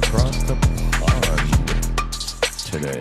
across the pond today.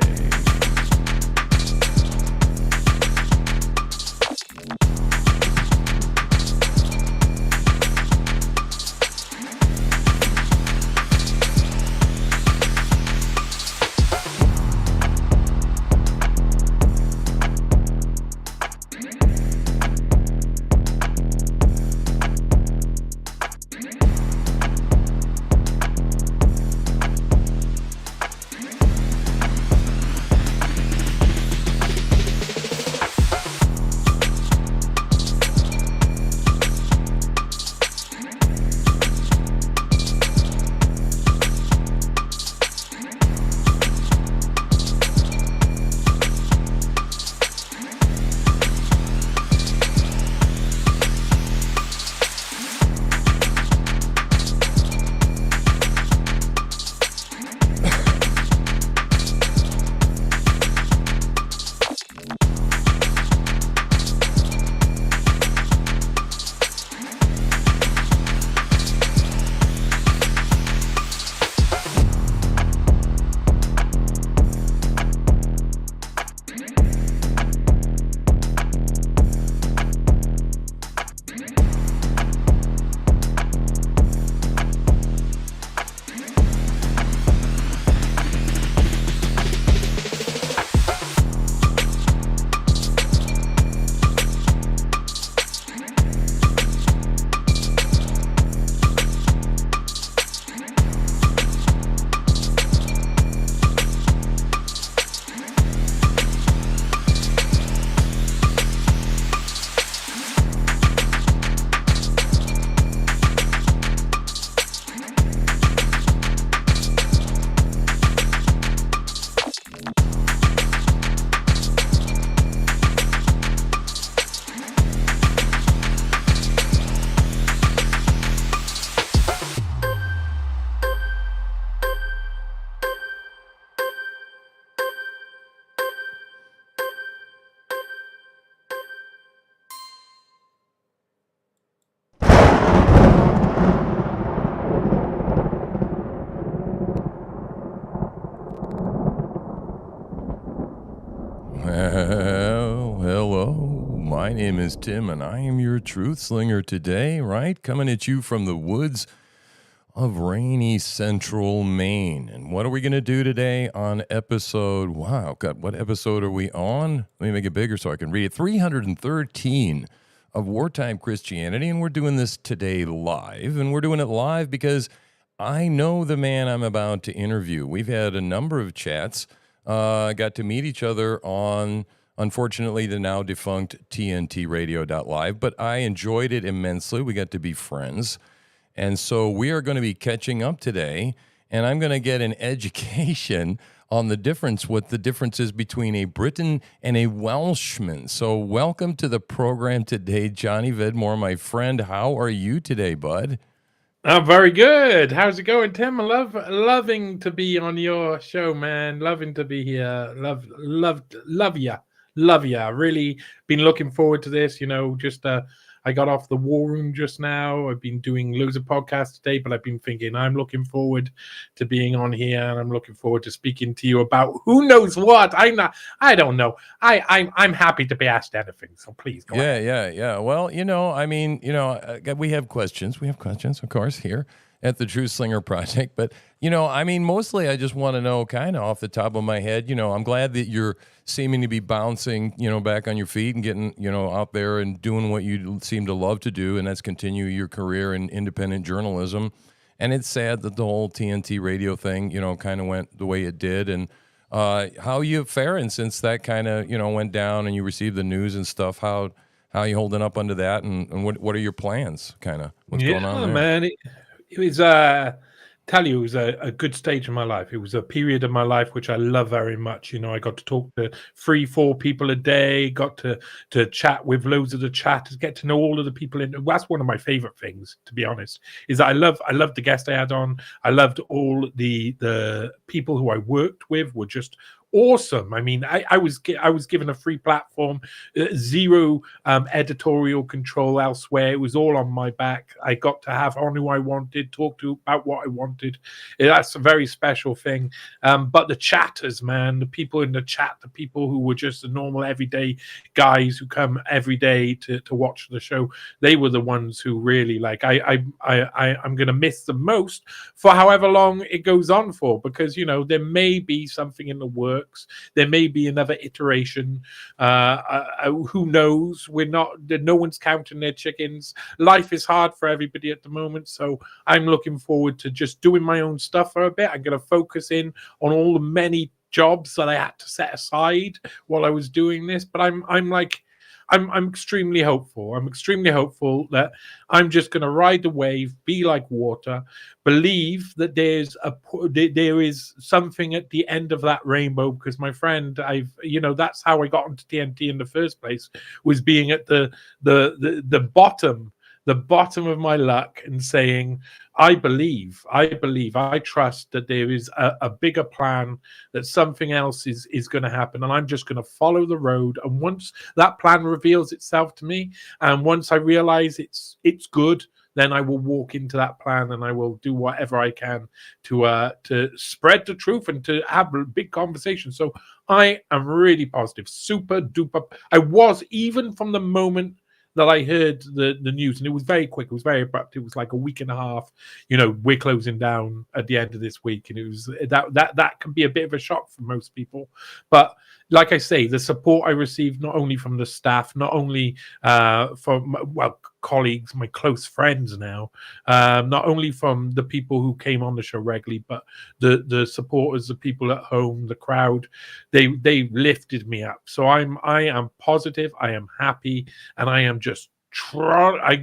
Well, hello. My name is Tim, and I am your truth slinger today, right? Coming at you from the woods of rainy central Maine. And what are we going to do today on episode, wow, God, what episode are we on? Let me make it bigger so I can read it. 313 of Wartime Christianity, and we're doing this today live, and we're doing it live because I know the man I'm about to interview. We've had a number of chats. Got to meet each other on, unfortunately, the now defunct TNTradio.live, but I enjoyed it immensely. We got to be friends. And so we are going to be catching up today, and I'm going to get an education on what the difference is between a Briton and a Welshman. So welcome to the program today, Johnny Vedmore, my friend. How are you today, bud? I'm very good. How's it going, Tim? Loving to be on your show, man. Loving to be here. Love ya. Really been looking forward to this. I got off the war room just now. I've been doing loads of podcasts today, but I've been thinking I'm looking forward to being on here, and I'm looking forward to speaking to you about who knows what. I don't know. I'm happy to be asked anything. So please go ahead. Yeah. Well, we have questions. We have questions, of course, here at the Truth Slinger Project. But, mostly I just want to know kind of off the top of my head, I'm glad that you're seeming to be bouncing, back on your feet and getting, out there and doing what you seem to love to do, and that's continue your career in independent journalism. And it's sad that the whole TNT radio thing, kind of went the way it did. And how you faring since that kind of, went down and you received the news and stuff? How are you holding up under that? And what are your plans, kind of? What's going on there? Man, it was it was a good stage in my life. It was a period of my life which I love very much. I got to talk to 3-4 people a day, got to chat with loads of the chatters, get to know all of the people that's one of my favorite things, to be honest, is that I loved the guest I had on. I loved all the people who I worked with were just awesome. I mean, I was given a free platform, zero editorial control elsewhere. It was all on my back. I got to have on who I wanted, talk to about what I wanted. That's a very special thing. But the chatters, man, the people in the chat, the people who were just the normal everyday guys who come every day to watch the show, they were the ones who really like. I'm gonna miss the most for however long it goes on for, because there may be something in the works, there may be another iteration. Who knows? No one's counting their chickens. Life is hard for everybody at the moment, so I'm looking forward to just doing my own stuff for a bit. I'm going to focus in on all the many jobs that I had to set aside while I was doing this. But I'm extremely hopeful. I'm extremely hopeful that I'm just going to ride the wave, be like water, believe that there is something at the end of that rainbow. Because my friend, that's how I got into TNT in the first place, was being at the bottom of my luck and saying, I believe, I trust that there is a bigger plan, that something else is going to happen, and I'm just going to follow the road. And once that plan reveals itself to me, and once I realize it's good, then I will walk into that plan and I will do whatever I can to spread the truth and to have a big conversation. So I am really positive, super duper. I was, even from the moment that I heard the news, and it was very quick, it was very abrupt. It was like a week and a half. We're closing down at the end of this week, and it was that can be a bit of a shock for most people. But like I say, the support I received, not only from the staff, not only from colleagues, my close friends now, not only from the people who came on the show regularly, but the supporters, the people at home, the crowd, they lifted me up. So I am positive, I am happy, and I am just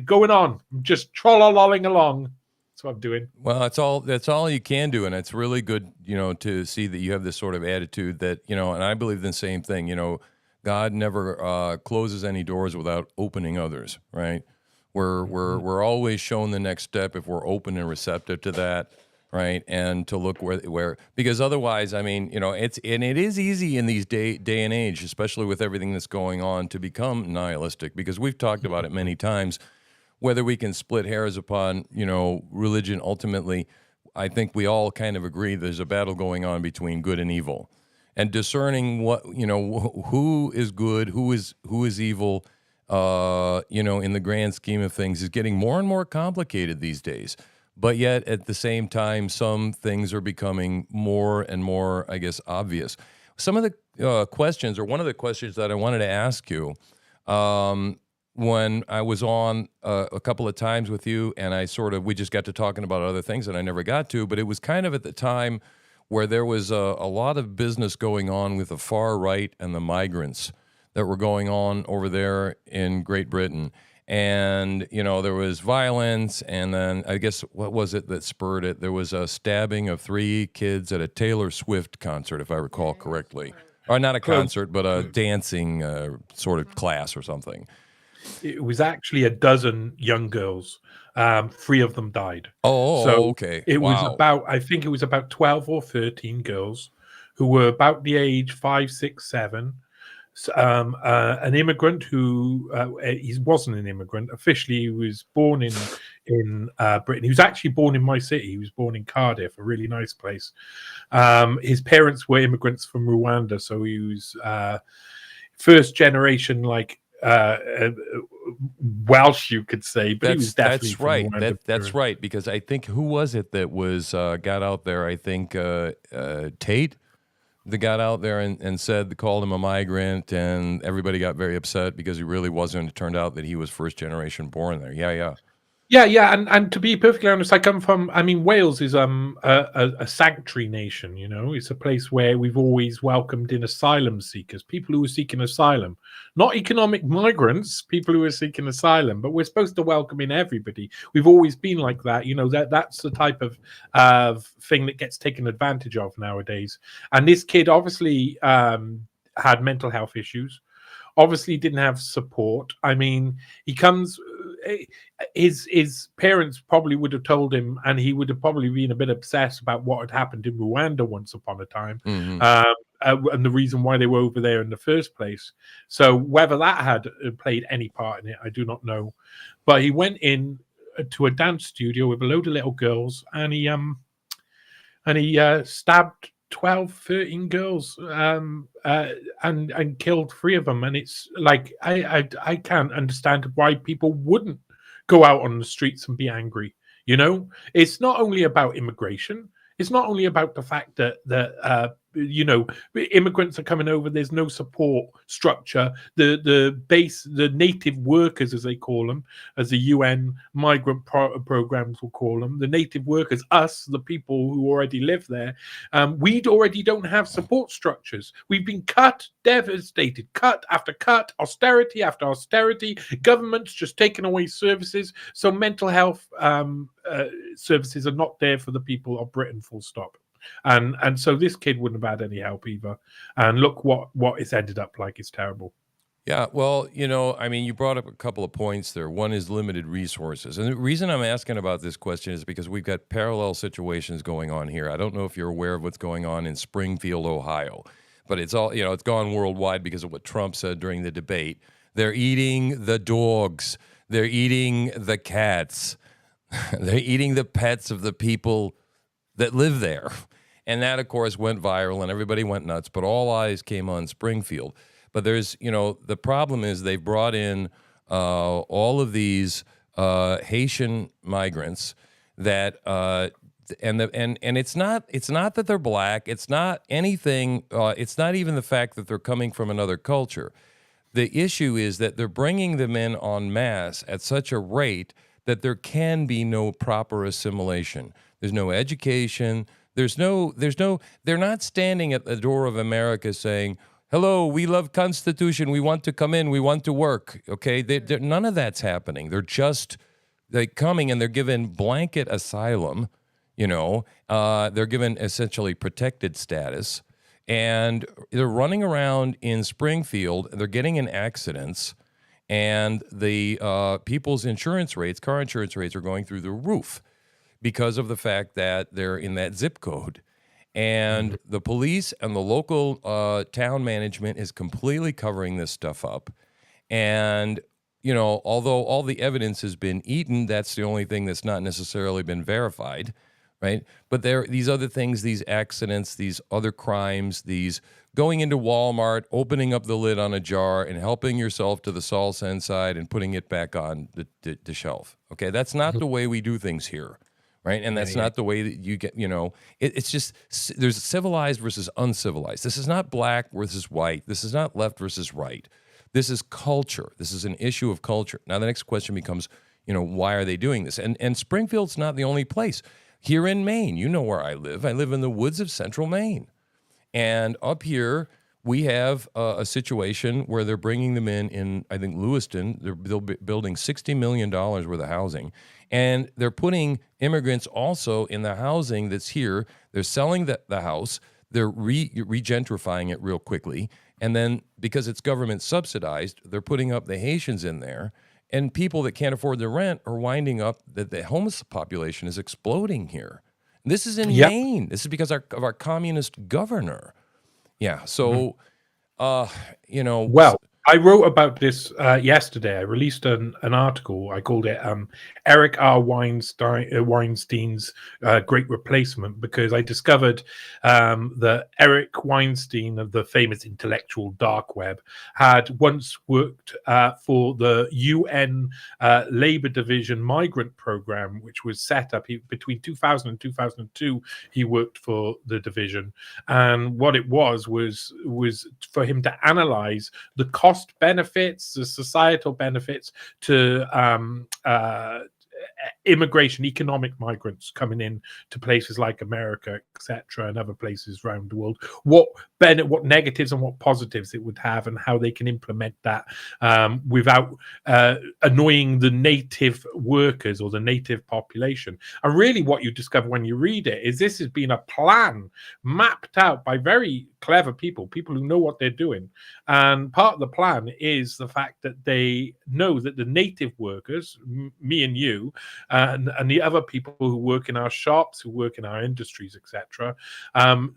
going on, just trollolling along. That's what I'm doing. Well, that's all you can do, and it's really good, to see that you have this sort of attitude that, and I believe the same thing. God never closes any doors without opening others, right? We're always shown the next step if we're open and receptive to that, right? And to look where because otherwise, I mean, it is easy in these day and age, especially with everything that's going on, to become nihilistic, because we've talked about it many times. Whether we can split hairs upon, religion, ultimately, I think we all kind of agree there's a battle going on between good and evil, and discerning what, who is good, who is evil, in the grand scheme of things, is getting more and more complicated these days. But yet, at the same time, some things are becoming more and more, I guess, obvious. Some of the questions, or one of the questions that I wanted to ask you, when I was on a couple of times with you, and we just got to talking about other things that I never got to, but it was kind of at the time where there was a lot of business going on with the far right and the migrants that were going on over there in Great Britain. And, there was violence, and then I guess, what was it that spurred it? There was a stabbing of 3 kids at a Taylor Swift concert, if I recall correctly. Or not a concert, but a dancing sort of class or something. It was actually a dozen young girls. 3 of them died. So okay. It was Wow. I think it was about 12 or 13 girls who were about the age 5, 6, 7. An immigrant who he wasn't an immigrant officially. He was born in Britain. He was actually born in my city. He was born in Cardiff, a really nice place. His parents were immigrants from Rwanda, so he was first generation, like Welsh, you could say, but he was definitely that's right. from That's right, because I think, who was it that was got out there? I think Tate, that got out there and called him a migrant, and everybody got very upset because he really wasn't. It turned out that he was first generation born there. Yeah. Yeah, and to be perfectly honest, Wales is a sanctuary nation. It's a place where we've always welcomed in asylum seekers, people who are seeking asylum, not economic migrants, people who are seeking asylum. But we're supposed to welcome in everybody. We've always been like that. That's the type of thing that gets taken advantage of nowadays. And this kid obviously had mental health issues. Obviously didn't have support. I mean, his parents probably would have told him, and he would have probably been a bit obsessed about what had happened in Rwanda once upon a time. Mm-hmm. and the reason why they were over there in the first place. So whether that had played any part in it, I do not know. But he went in to a dance studio with a load of little girls, and he stabbed 12, 13 girls, and killed 3 of them. And it's like I can't understand why people wouldn't go out on the streets and be angry. You know, it's not only about immigration. It's not only about the fact that immigrants are coming over. There's no support structure. The native workers, as they call them, as the UN migrant programs will call them, the native workers, us, the people who already live there, we already don't have support structures. We've been cut, devastated, cut after cut, austerity after austerity. Governments just taking away services. So mental health services are not there for the people of Britain, full stop. And so this kid wouldn't have had any help either. And look what it's ended up like. It's terrible. Yeah, well, I mean, you brought up a couple of points there. One is limited resources. And the reason I'm asking about this question is because we've got parallel situations going on here. I don't know if you're aware of what's going on in Springfield, Ohio, but it's all, it's gone worldwide because of what Trump said during the debate. They're eating the dogs. They're eating the cats. They're eating the pets of the people that live there. And that, of course, went viral and everybody went nuts, but all eyes came on Springfield. But there's, the problem is they've brought in all of these Haitian migrants that, and it's not that they're black. It's not anything. It's not even the fact that they're coming from another culture. The issue is that they're bringing them in en masse at such a rate that there can be no proper assimilation. There's no education. They're not standing at the door of America saying, hello, we love Constitution. We want to come in. We want to work. Okay. None of that's happening. They're coming and they're given blanket asylum. They're given essentially protected status, and they're running around in Springfield. They're getting in accidents, and the people's car insurance rates are going through the roof because of the fact that they're in that zip code. And the police and the local town management is completely covering this stuff up. And, although all the evidence has been eaten, that's the only thing that's not necessarily been verified, right? But there are these other things, these accidents, these other crimes, these going into Walmart, opening up the lid on a jar and helping yourself to the salsa inside and putting it back on the shelf. Okay, that's not the way we do things here. Right, and that's not the way that you get. It's just there's civilized versus uncivilized. This is not black versus white. This is not left versus right. This is culture. This is an issue of culture. Now the next question becomes, why are they doing this? And Springfield's not the only place. Here in Maine, you know where I live. I live in the woods of central Maine, and up here we have a situation where they're bringing them in I think Lewiston. They'll be building $60 million worth of housing. And they're putting immigrants also in the housing that's here. They're selling the house. They're regentrifying it real quickly. And then because it's government subsidized, they're putting up the Haitians in there. And people that can't afford the rent are winding up that the homeless population is exploding here. And this is in Maine. This is because of our communist governor. Yeah. So, Well, I wrote about this yesterday. I released an article. I called it Eric R. Weinstein's Great Replacement, because I discovered that Eric Weinstein of the famous intellectual dark web had once worked for the UN Labor Division Migrant Program, which was set up between 2000 and 2002. He worked for the division. And what it was for him to analyze the cost benefits, the societal benefits to immigration, economic migrants coming in to places like America, etc., and other places around the world. What negatives and what positives it would have, and how they can implement that without annoying the native workers or the native population. And really, what you discover when you read it is this has been a plan mapped out by very clever people who know what they're doing. And part of the plan is the fact that they know that the native workers, me and you, and the other people who work in our shops, who work in our industries, etc.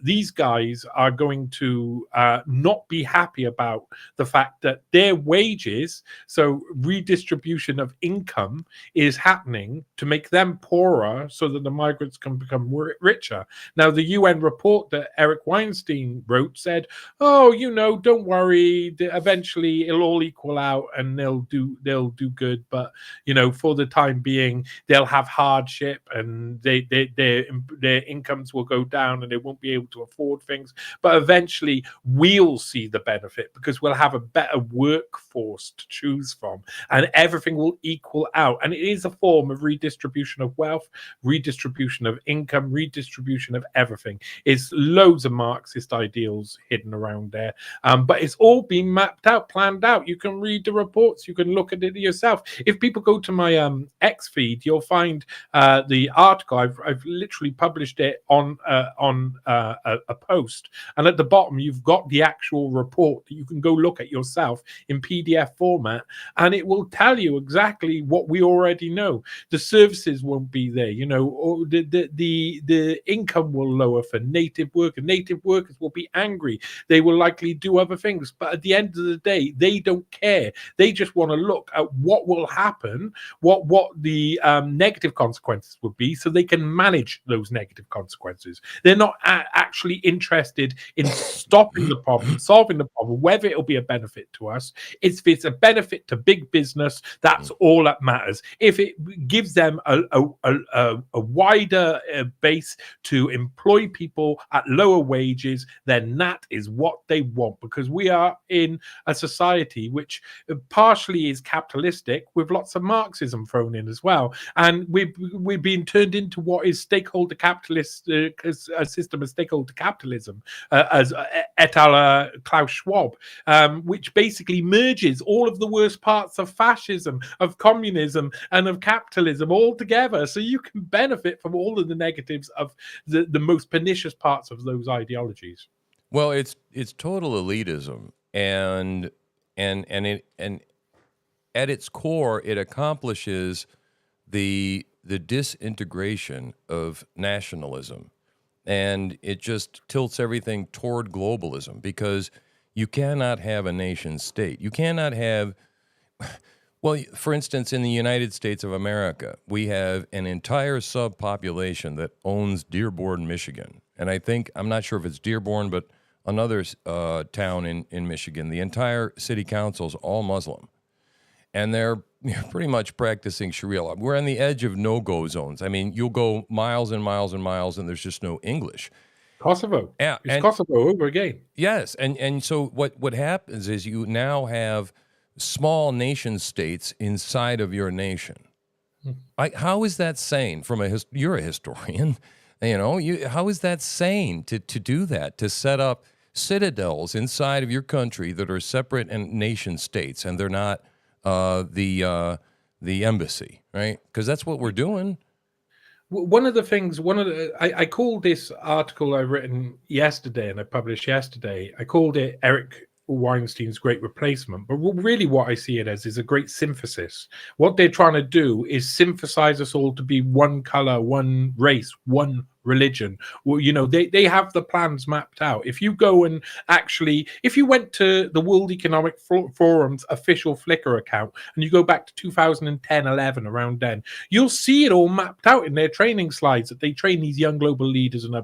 These guys are going to not be happy about the fact that their wages, so redistribution of income, is happening to make them poorer so that the migrants can become richer. Now, the UN report that Eric Weinstein wrote said, oh, don't worry, eventually it'll all equal out and they'll do good, but for the time being they'll have hardship and their incomes will go down and they won't be able to afford things, but eventually we'll see the benefit because we'll have a better workforce to choose from and everything will equal out. And it is a form of redistribution of wealth, redistribution of income, redistribution of everything. It's loads of Marxist ideals hidden around there, but it's all been mapped out, planned out. You can read the reports, you can look at it yourself. If people go to my X feed, you'll find the article. I've literally published it on a post, and at the bottom you've got the actual report that you can go look at yourself in PDF format, and it will tell you exactly what we already know. The services won't be there, or the income will lower for native workers. Native workers will be angry. They will likely do other things, but at the end of the day, they don't care. They just want to look at what will happen, what the negative consequences would be, so they can manage those negative consequences. They're not actually interested in stopping the problem, solving the problem, whether it'll be a benefit to us. If it's a benefit to big business, that's all that matters. If it gives them a wider base to employ people at lower wages, then that is what they want, because we are in a society which partially is capitalistic with lots of Marxism thrown in as well, and we've been turned into what is stakeholder capitalist, a system of stakeholder capitalism, as et al. Klaus Schwab, which basically merges all of the worst parts of fascism, of communism, and of capitalism all together, so you can benefit from all of the negatives of the most pernicious parts of those ideologies. Well, it's total elitism, and at its core, it accomplishes the disintegration of nationalism, and it just tilts everything toward globalism, because you cannot have a nation state. You cannot have, well, for instance, in the United States of America, we have an entire subpopulation that owns Dearborn, Michigan. And I'm not sure if it's Dearborn, but another town in Michigan, the entire city council is all Muslim. And they're pretty much practicing Sharia law. We're on the edge of no-go zones. I mean, you'll go miles and miles and miles, and there's just no English. Kosovo. Yeah, it's Kosovo over again. Yes, and so what happens is you now have small nation states inside of your nation. How is that sane? You're a historian, how is that sane to do that, to set up citadels inside of your country that are separate and nation states, and they're not the embassy, right? Because that's what we're doing. I called this article I've written yesterday and I published yesterday, I called it Eric Weinstein's Great Replacement. But really what I see it as is a great synthesis. What they're trying to do is synthesize us all to be one color, one race, one religion. Well, they have the plans mapped out. If you go and if you went to the World Economic Forum's official Flickr account and you go back to 2010, 11, around then, you'll see it all mapped out in their training slides that they train these young global leaders and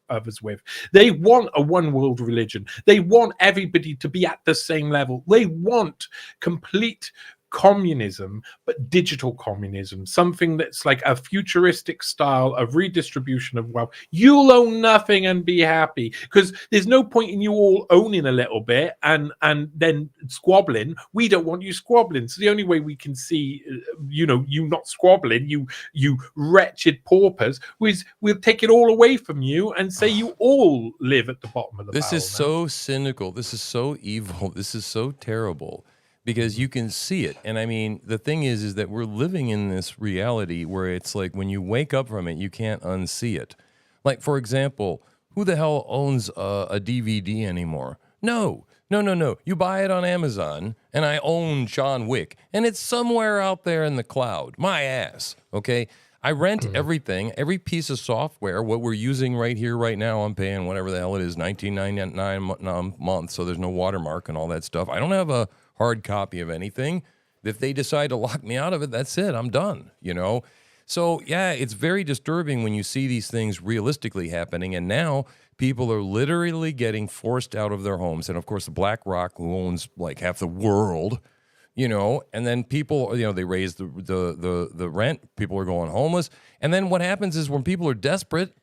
others with. They want a one world religion. They want everybody to be at the same level. They want complete communism, but digital communism, something that's like a futuristic style of redistribution of wealth. You'll own nothing and be happy, because there's no point in you all owning a little bit and then squabbling. We don't want you squabbling. So the only way we can see you not squabbling, you wretched paupers, is we'll take it all away from you and say you all live at the bottom of the This barrel. is so cynical. This is so evil. This is so terrible, because you can see it. And I mean, the thing is that we're living in this reality where it's like when you wake up from it, you can't unsee it. Like, for example, who the hell owns a DVD anymore? No, No. You buy it on Amazon, and I own John Wick, and it's somewhere out there in the cloud. My ass. Okay. I rent everything, every piece of software. What we're using right here, right now, I'm paying whatever the hell it is, $19.99 a month. So there's no watermark and all that stuff. I don't have a hard copy of anything. If they decide to lock me out of it, that's it. I'm done. So yeah, it's very disturbing when you see these things realistically happening. And now people are literally getting forced out of their homes. And of course, BlackRock, who owns like half the world, and then people, they raise the rent. People are going homeless. And then what happens is when people are desperate,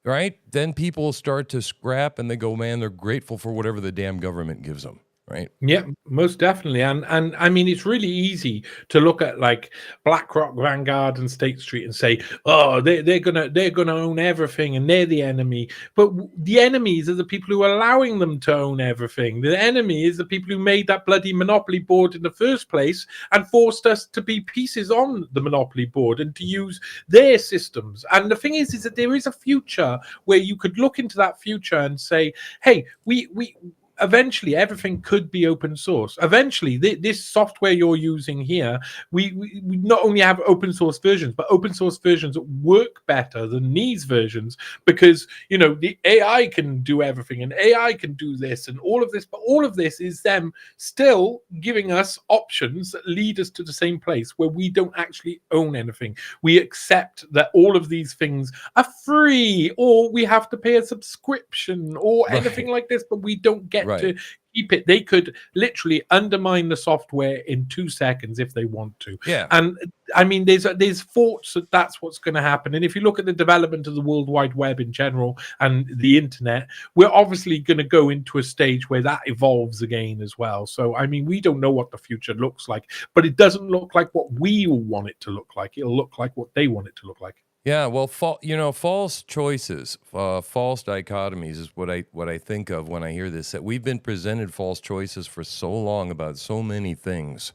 right, then people start to scrap and they go, man, they're grateful for whatever the damn government gives them. Right. Yeah, most definitely. And I mean, it's really easy to look at like BlackRock, Vanguard, and State Street and say, oh, they're gonna own everything and they're the enemy. But the enemies are the people who are allowing them to own everything. The enemy is the people who made that bloody monopoly board in the first place and forced us to be pieces on the monopoly board and to use their systems. And the thing is that there is a future where you could look into that future and say, hey, we eventually everything could be open source. Eventually this software you're using here, we not only have open source versions, but open source versions work better than these versions because the AI can do everything and AI can do this and all of this, but all of this is them still giving us options that lead us to the same place where we don't actually own anything. We accept that all of these things are free or we have to pay a subscription or anything like this, but we don't get to keep it. They could literally undermine the software in 2 seconds if they want to. Yeah. And I mean, there's thoughts that that's what's going to happen. And if you look at the development of the World Wide Web in general and the internet, we're obviously going to go into a stage where that evolves again as well. So, I mean, we don't know what the future looks like, but it doesn't look like what we want it to look like. It'll look like what they want it to look like. Yeah, well, false choices, false dichotomies is what I think of when I hear this. That we've been presented false choices for so long about so many things,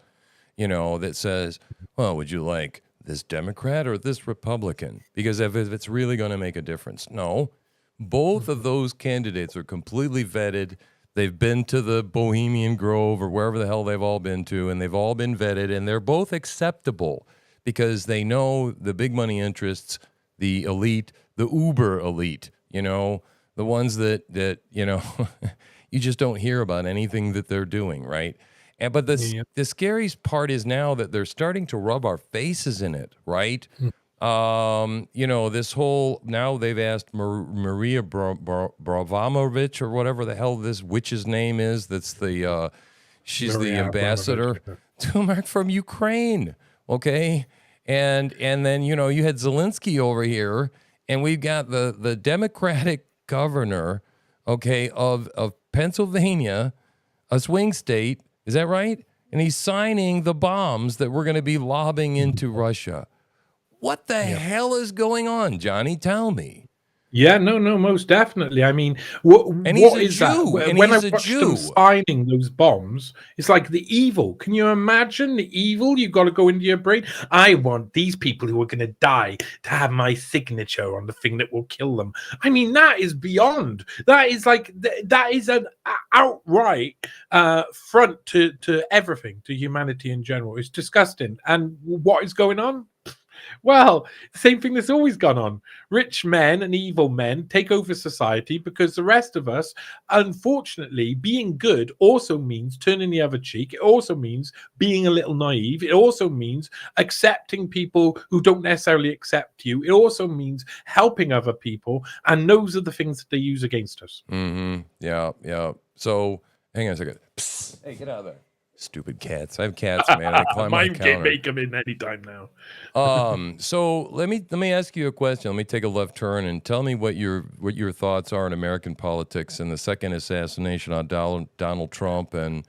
that says, well, would you like this Democrat or this Republican? Because if it's really going to make a difference. No, both of those candidates are completely vetted. They've been to the Bohemian Grove or wherever the hell they've all been to, and they've all been vetted, and they're both acceptable. Because they know the big money interests, the elite, the uber elite, the ones that you just don't hear about anything that they're doing, right? But the scariest part is now that they're starting to rub our faces in it, right? This whole, now they've asked Maria Bravamovich or whatever the hell this witch's name is, that's she's Maria the ambassador to from Ukraine. Okay, and then you had Zelensky over here, and we've got the Democratic governor, okay, of Pennsylvania, a swing state, is that right? And he's signing the bombs that we're going to be lobbing into Russia. What the hell is going on, Johnny? Tell me. Yeah, no, most definitely. I mean, what is Jew, that? When I watched them signing those bombs, it's like the evil. Can you imagine the evil? You've got to go into your brain. I want these people who are going to die to have my signature on the thing that will kill them. I mean, that is beyond. That is like, that is an outright front to everything, to humanity in general. It's disgusting. And what is going on? Well, the same thing that's always gone on. Rich men and evil men take over society because the rest of us, unfortunately, being good also means turning the other cheek. It also means being a little naive. It also means accepting people who don't necessarily accept you. It also means helping other people. And those are the things that they use against us. Mm-hmm. Yeah. So, hang on a second. Psst. Hey, get out of there. Stupid cats. I have cats, man. They climb my counter. Can't make them in any time now. So let me ask you a question. Let me take a left turn and tell me what your thoughts are on American politics and the second assassination on Donald Trump and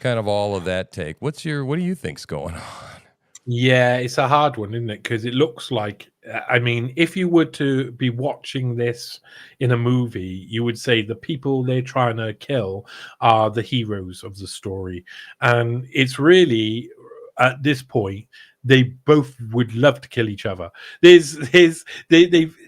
kind of all of that take. What do you think's going on? Yeah, it's a hard one, isn't it? Because it looks like, I mean, if you were to be watching this in a movie, you would say the people they're trying to kill are the heroes of the story. And it's really, at this point, they both would love to kill each other. They've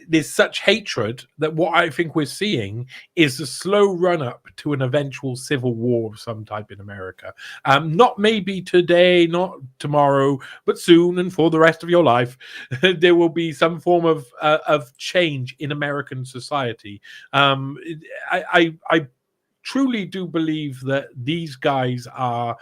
there's such hatred that what I think we're seeing is a slow run up to an eventual civil war of some type in America. Not maybe today, not tomorrow, but soon and for the rest of your life, there will be some form of change in American society. I truly do believe that these guys are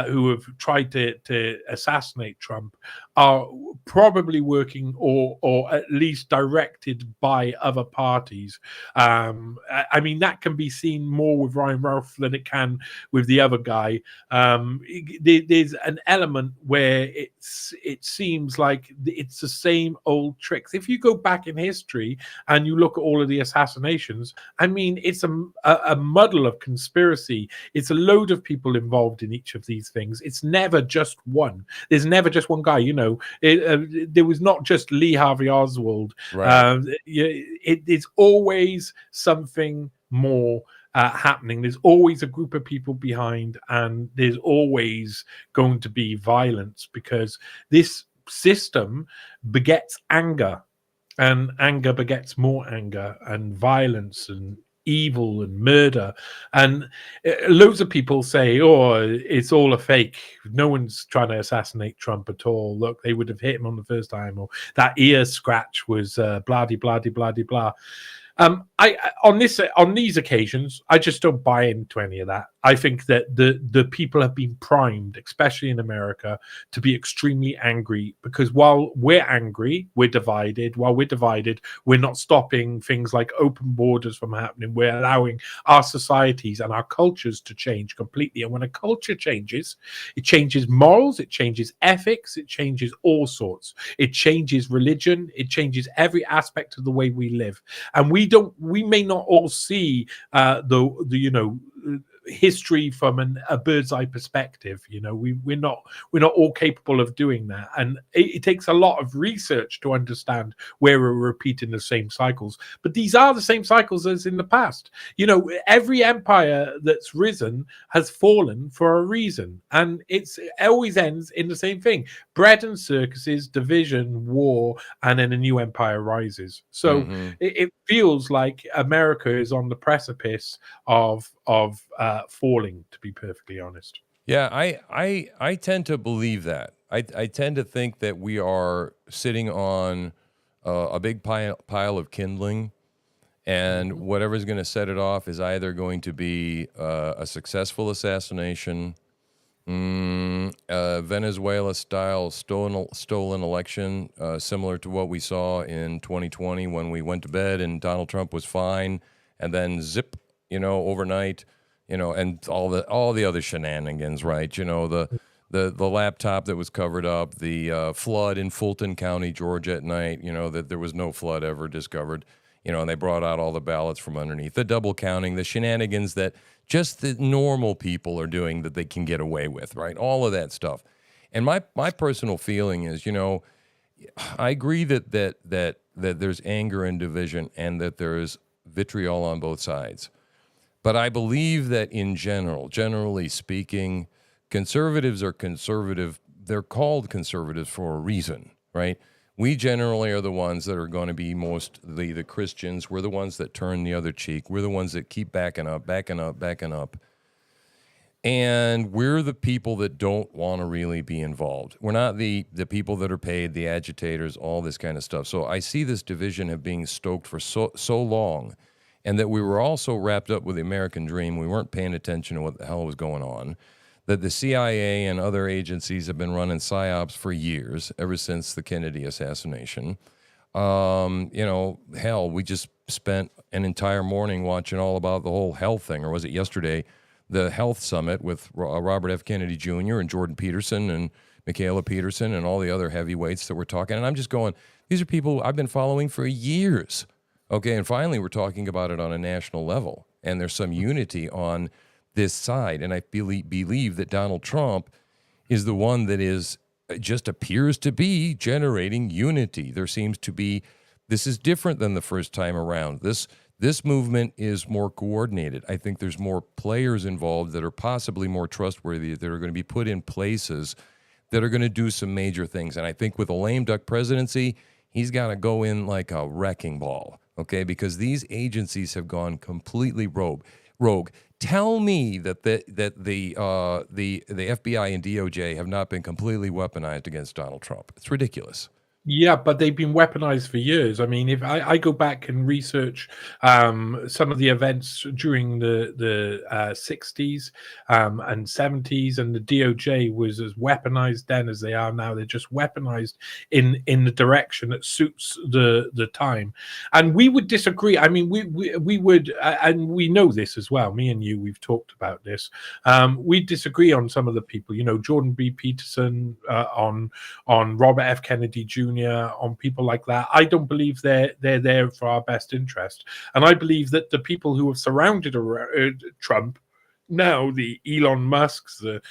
who have tried to assassinate Trump are probably working or at least directed by other parties. I mean, that can be seen more with Ryan Ralph than it can with the other guy. There's an element where it seems like it's the same old tricks. If you go back in history and you look at all of the assassinations, I mean, it's a muddle of conspiracy. It's a load of people involved in each of these things. It's never just one. There's never just one guy. You know, there was not just Lee Harvey Oswald. Right. It's always something more happening. There's always a group of people behind, and there's always going to be violence because this system begets anger, and anger begets more anger, and violence and evil and murder. And loads of people say, oh, it's all a fake. No one's trying to assassinate Trump at all. Look, they would have hit him on the first time, or that ear scratch was blah de blah de blah de blah. I on these occasions, I just don't buy into any of that. I think that the people have been primed, especially in America, to be extremely angry because while we're angry, we're divided. While we're divided, we're not stopping things like open borders from happening. We're allowing our societies and our cultures to change completely. And when a culture changes, it changes morals, it changes ethics, it changes all sorts. It changes religion, it changes every aspect of the way we live. And we may not all see the history from a bird's eye perspective. You know, we're not all capable of doing that, and it takes a lot of research to understand where we're repeating the same cycles. But these are the same cycles as in the past. You know, every empire that's risen has fallen for a reason, and it always ends in the same thing: bread and circuses, division, war, and then a new empire rises. So it feels like America is on the precipice of falling, to be perfectly honest. Yeah, I tend to believe that. I tend to think that we are sitting on a big pile of kindling, and whatever's going to set it off is either going to be a successful assassination, a Venezuela-style stolen election, similar to what we saw in 2020 when we went to bed and Donald Trump was fine, and then zip, overnight. And all the other shenanigans, right? The laptop that was covered up, the flood in Fulton County, Georgia at night, that there was no flood ever discovered, and they brought out all the ballots from underneath, the double counting, the shenanigans that just the normal people are doing that they can get away with, right? All of that stuff. And my personal feeling is, I agree that there's anger and division and that there's vitriol on both sides. But I believe that in generally speaking, conservatives are conservative. They're called conservatives for a reason, right? We generally are the ones that are going to be mostly the Christians. We're the ones that turn the other cheek. We're the ones that keep backing up. And we're the people that don't want to really be involved. We're not the people that are paid, the agitators, all this kind of stuff. So I see this division of being stoked for so long. And that we were also wrapped up with the American dream. We weren't paying attention to what the hell was going on. That the CIA and other agencies have been running psyops for years, ever since the Kennedy assassination. Hell, we just spent an entire morning watching all about the whole health thing, or was it yesterday, the health summit with Robert F. Kennedy Jr. and Jordan Peterson and Michaela Peterson and all the other heavyweights that were talking. And I'm just going, these are people I've been following for years. Okay, and finally we're talking about it on a national level, and there's some unity on this side, and I believe that Donald Trump is the one that just appears to be generating unity. There seems to be, this is different than the first time around. This movement is more coordinated. I think there's more players involved that are possibly more trustworthy, that are going to be put in places that are going to do some major things. And I think with a lame duck presidency, He's got to go in like a wrecking ball, okay? Because these agencies have gone completely rogue. Tell me that the FBI and DOJ have not been completely weaponized against Donald Trump. It's ridiculous. Yeah, but they've been weaponized for years. I mean, if I go back and research some of the events during the 60s and 70s, and the DOJ was as weaponized then as they are now. They're just weaponized in the direction that suits the time. And we would disagree. I mean, we would, and we know this as well. Me and you, we've talked about this. We disagree on some of the people. You know, Jordan B. Peterson on Robert F. Kennedy Jr., on people like that. I don't believe they're there for our best interest. And I believe that the people who have surrounded Trump now, the Elon Musks, the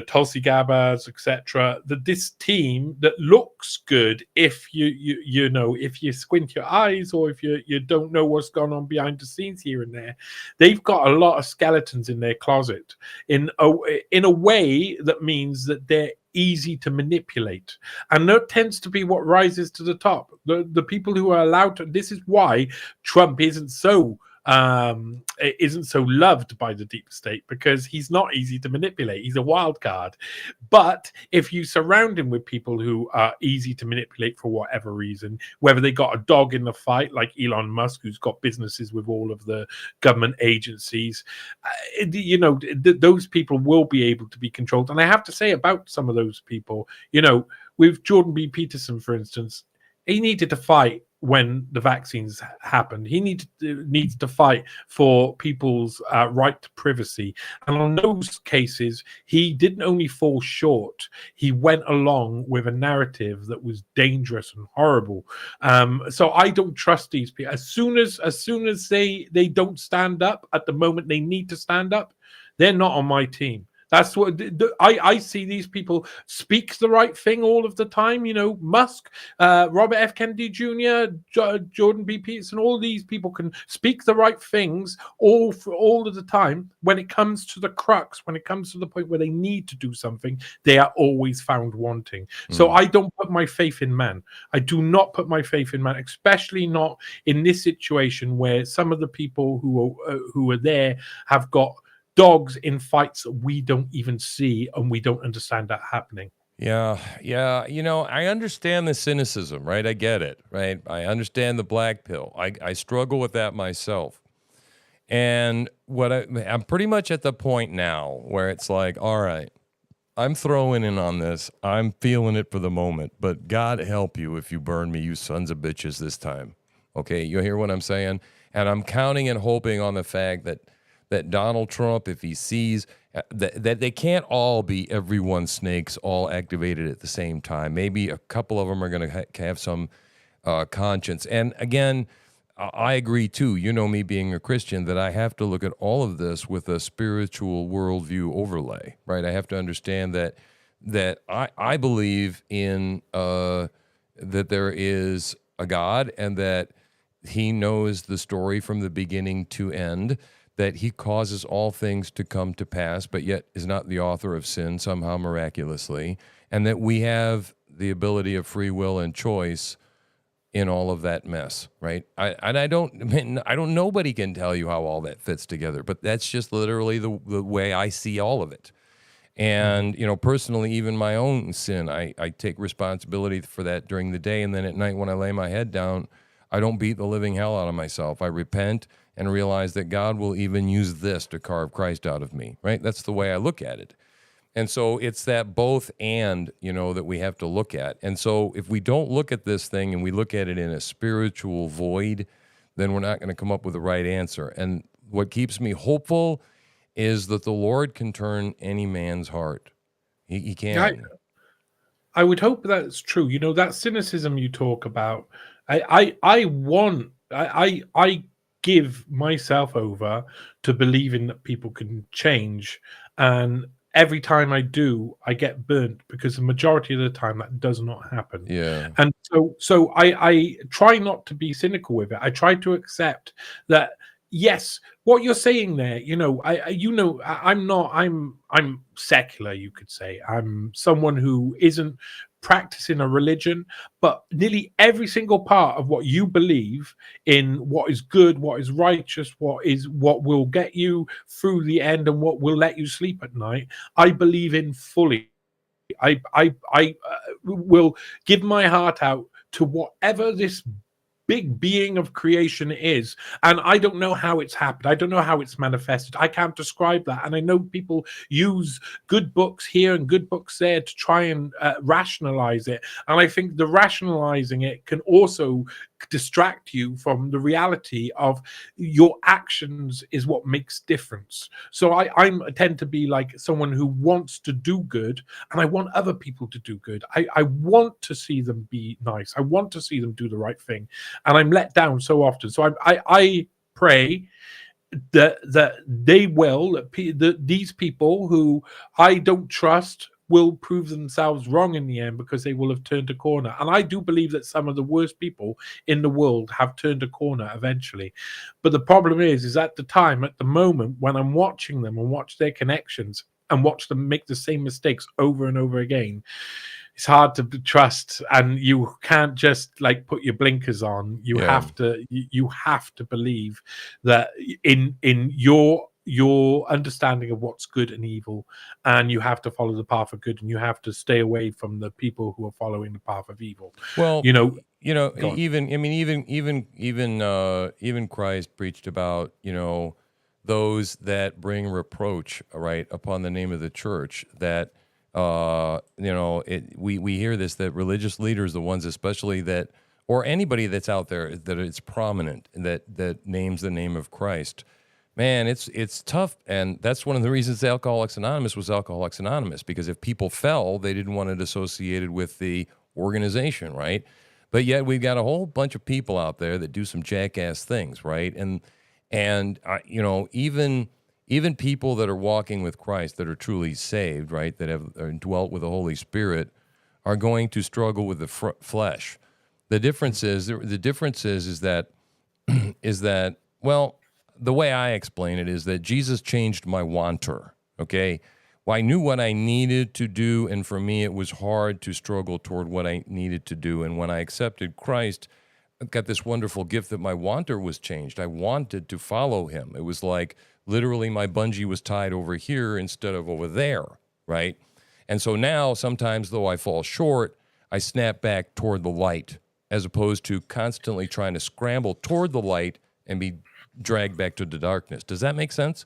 Tulsi Gabbards, etc., that this team that looks good if you know, if you squint your eyes, or if you don't know what's going on behind the scenes here and there, they've got a lot of skeletons in their closet in a way that means that they're easy to manipulate, and that tends to be what rises to the top. The people who are allowed to. This is why Trump isn't so loved by the deep state, because he's not easy to manipulate. He's a wild card. But if you surround him with people who are easy to manipulate for whatever reason, whether they got a dog in the fight like Elon Musk, who's got businesses with all of the government agencies, you know, those people will be able to be controlled. And I have to say about some of those people, you know, with Jordan B. Peterson, for instance, he needed to fight when the vaccines happened. He needs to fight for people's right to privacy. And on those cases, he didn't only fall short, he went along with a narrative that was dangerous and horrible. So I don't trust these people. As soon as they don't stand up at the moment they need to stand up, they're not on my team. That's what I see. These people speak the right thing all of the time. You know, Musk, Robert F. Kennedy Jr., Jordan B. Peterson, all these people can speak the right things all of the time. When it comes to the crux, when it comes to the point where they need to do something, they are always found wanting. So I don't put my faith in man. I do not put my faith in man, especially not in this situation where some of the people who are there have got dogs in fights that we don't even see, and we don't understand that happening. Yeah. You know, I understand the cynicism, right? I get it, right? I understand the black pill. I struggle with that myself. And I'm pretty much at the point now where it's like, all right, I'm throwing in on this. I'm feeling it for the moment, but God help you if you burn me, you sons of bitches, this time. Okay, you hear what I'm saying? And I'm counting and hoping on the fact that Donald Trump, if he sees that they can't all be everyone snakes all activated at the same time. Maybe a couple of them are going to have some conscience. And again, I agree too. You know me being a Christian, that I have to look at all of this with a spiritual worldview overlay, right? I have to understand that I believe in that there is a God, and that he knows the story from the beginning to end, that he causes all things to come to pass, but yet is not the author of sin somehow miraculously, and that we have the ability of free will and choice in all of that mess, right? Nobody can tell you how all that fits together, but that's just literally the way I see all of it. And, you know, personally, even my own sin, I take responsibility for that during the day, and then at night when I lay my head down, I don't beat the living hell out of myself. I repent and realize that God will even use this to carve Christ out of me, right? That's the way I look at it. And so it's that both and, you know, that we have to look at. And so if we don't look at this thing and we look at it in a spiritual void, then we're not going to come up with the right answer. And what keeps me hopeful is that the Lord can turn any man's heart. He can. I would hope that's true. You know, that cynicism you talk about, I give myself over to believing that people can change, and every time I do, I get burnt, because the majority of the time that does not happen. Yeah. And so I try not to be cynical with it. I try to accept that, yes, what you're saying there, you know, I'm secular, you could say. I'm someone who isn't practicing a religion, but nearly every single part of what you believe in, what is good, what is righteous, what will get you through the end and what will let you sleep at night, I believe in fully. I will give my heart out to whatever this big being of creation is, and I don't know how it's happened. I don't know how it's manifested. I can't describe that. And I know people use good books here and good books there to try and rationalize it, and I think the rationalizing it can also distract you from the reality of your actions is what makes difference. So I tend to be like someone who wants to do good, and I want other people to do good. I want to see them be nice. I want to see them do the right thing, and I'm let down so often. So I pray that they will, that these people who I don't trust will prove themselves wrong in the end, because they will have turned a corner. And I do believe that some of the worst people in the world have turned a corner eventually. But the problem is at the moment, when I'm watching them and watch their connections and watch them make the same mistakes over and over again, it's hard to trust, and you can't just like put your blinkers on. You have to believe that in your understanding of what's good and evil, and you have to follow the path of good, and you have to stay away from the people who are following the path of evil. Well, Go on. even Christ preached about, those that bring reproach, right, upon the name of the church, that we hear this, that religious leaders, the ones especially that, or anybody that's out there that it's prominent, that names the name of Christ, man, it's tough. And that's one of the reasons Alcoholics Anonymous was Alcoholics Anonymous, because if people fell, they didn't want it associated with the organization, right? But yet we've got a whole bunch of people out there that do some jackass things, right? And even people that are walking with Christ, that are truly saved, right, that have dwelt with the Holy Spirit, are going to struggle with the flesh. The difference is that well, the way I explain it is that Jesus changed my wanter. Okay, well, I knew what I needed to do, and for me, it was hard to struggle toward what I needed to do. And when I accepted Christ, I got this wonderful gift that my wanter was changed. I wanted to follow him. It was like literally my bungee was tied over here instead of over there, right? And so now sometimes, though I fall short, I snap back toward the light, as opposed to constantly trying to scramble toward the light and be dragged back to the darkness. Does that make sense?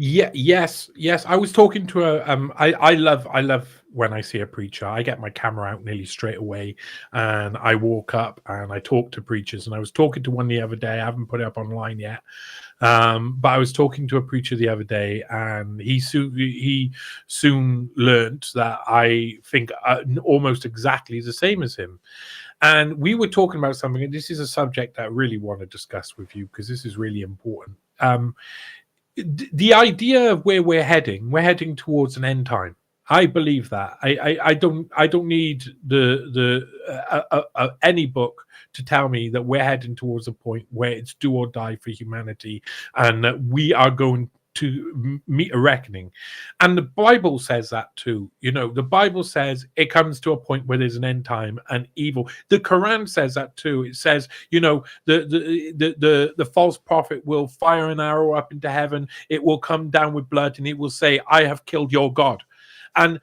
Yeah, yes. I was talking to I love when I see a preacher. I get my camera out nearly straight away, and I walk up and I talk to preachers. And I was talking to one the other day. I haven't put it up online yet, but I was talking to a preacher the other day, and he soon learned that I think almost exactly the same as him. And we were talking about something, and this is a subject that I really want to discuss with you, because this is really important. The idea of where we're heading towards an end time. I believe that. I don't need any book to tell me that we're heading towards a point where it's do or die for humanity, and that we are going to meet a reckoning. And the Bible says that too. The Bible says it comes to a point where there's an end time and evil. The Quran says that too. It says, the false prophet will fire an arrow up into heaven. It will come down with blood, and it will say, I have killed your God. And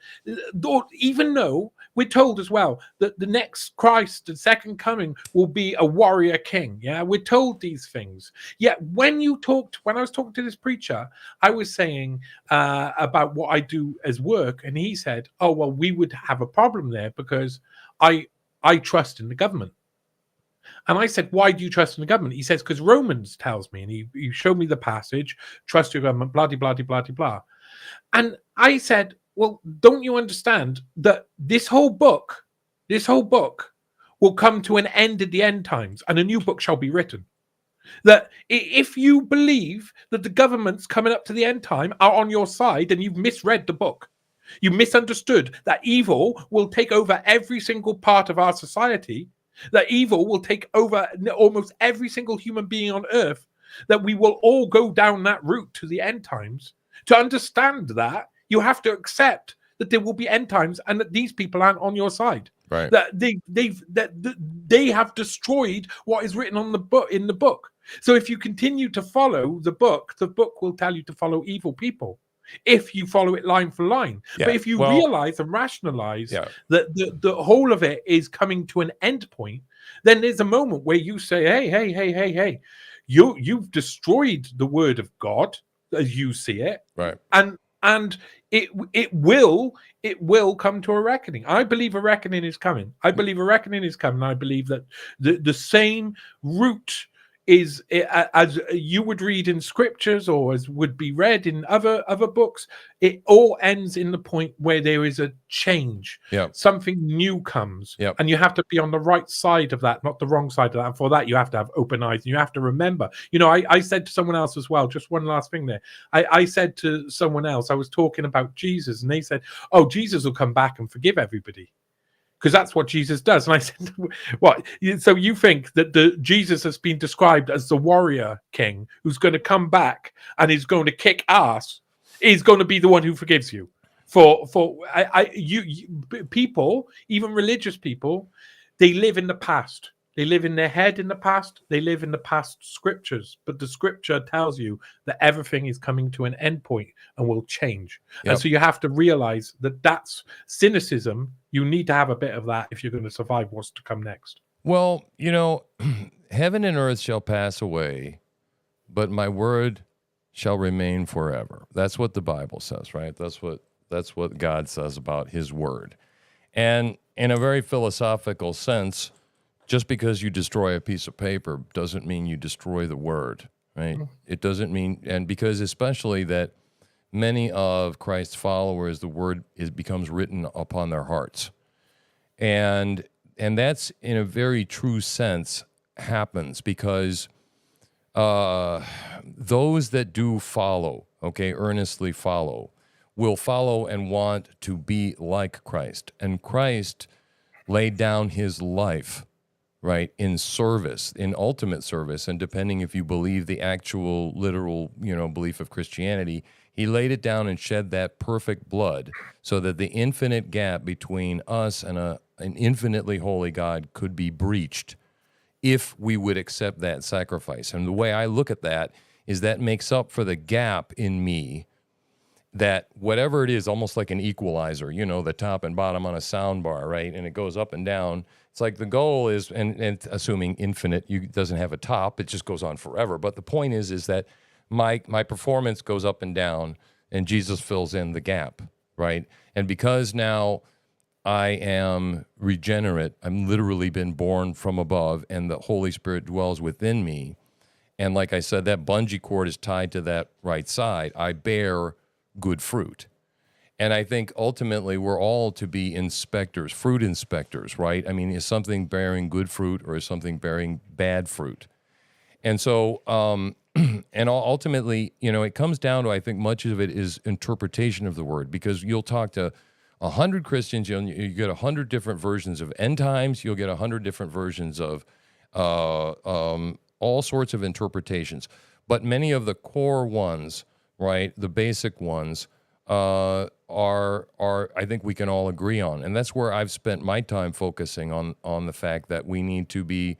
even though we're told as well that the next Christ, the second coming, will be a warrior king. Yeah, we're told these things. Yet when I was talking to this preacher, I was saying about what I do as work, and he said, "Oh well, we would have a problem there because I trust in the government." And I said, "Why do you trust in the government?" He says, "Because Romans tells me," and he showed me the passage, "Trust your government, blah blah blah blah blah." And I said, well, don't you understand that this whole book will come to an end at the end times, and a new book shall be written? That if you believe that the governments coming up to the end time are on your side, then you've misread the book. You misunderstood that evil will take over every single part of our society, that evil will take over almost every single human being on earth, that we will all go down that route to the end times. To understand that, you have to accept that there will be end times and that these people aren't on your side. Right. That they have destroyed what is written on the book in the book. So if you continue to follow the book will tell you to follow evil people if you follow it line for line. Yeah. But if you Well, realize and rationalize yeah. that the whole of it is coming to an end point, then there's a moment where you say, hey, you've destroyed the word of God as you see it, Right. and it will come to a reckoning. I believe a reckoning is coming. I believe a reckoning is coming. I believe that the same root is as you would read in scriptures or as would be read in other books. It all ends in the point where there is a change. Yeah. Something new comes, Yep. and you have to be on the right side of that, not the wrong side of that. And for that, you have to have open eyes, and you have to remember. I said to someone else as well, just one last thing there. I said to someone else, I was talking about Jesus, and they said, "Oh, Jesus will come back and forgive everybody." Because that's what Jesus does. And I said, what? So you think that Jesus has been described as the warrior king who's going to come back and is going to kick ass, is going to be the one who forgives you? People, even religious people, they live in the past. They live in their head in the past. They live in the past scriptures. But the scripture tells you that everything is coming to an end point and will change. Yep. And so you have to realize that that's cynicism. You need to have a bit of that if you're going to survive what's to come next. Well, heaven and earth shall pass away, but my word shall remain forever. That's what the Bible says, right? That's what God says about his word. And in a very philosophical sense, just because you destroy a piece of paper doesn't mean you destroy the word, right? It doesn't mean, and because especially that many of Christ's followers, the word becomes written upon their hearts. And that's in a very true sense happens because those that do follow, earnestly follow, will follow and want to be like Christ. And Christ laid down his life, right, in service, in ultimate service, and depending if you believe the actual literal, belief of Christianity, he laid it down and shed that perfect blood so that the infinite gap between us and an infinitely holy God could be breached if we would accept that sacrifice. And the way I look at that is that makes up for the gap in me that whatever it is, almost like an equalizer, the top and bottom on a sound bar, right? And it goes up and down. It's like the goal is, and assuming infinite, doesn't have a top, it just goes on forever. But the point is that my performance goes up and down, and Jesus fills in the gap, right? And because now I am regenerate, I'm literally been born from above, and the Holy Spirit dwells within me. And like I said, that bungee cord is tied to that right side. I bear good fruit. And I think ultimately we're all to be inspectors, fruit inspectors, right? I mean, is something bearing good fruit or is something bearing bad fruit? And so, and ultimately, it comes down to, I think much of it is interpretation of the word, because you'll talk to 100 Christians, you get 100 different versions of end times, you'll get 100 different versions of all sorts of interpretations. But many of the core ones, right, the basic ones, are I think we can all agree on. And that's where I've spent my time focusing on the fact that we need to be,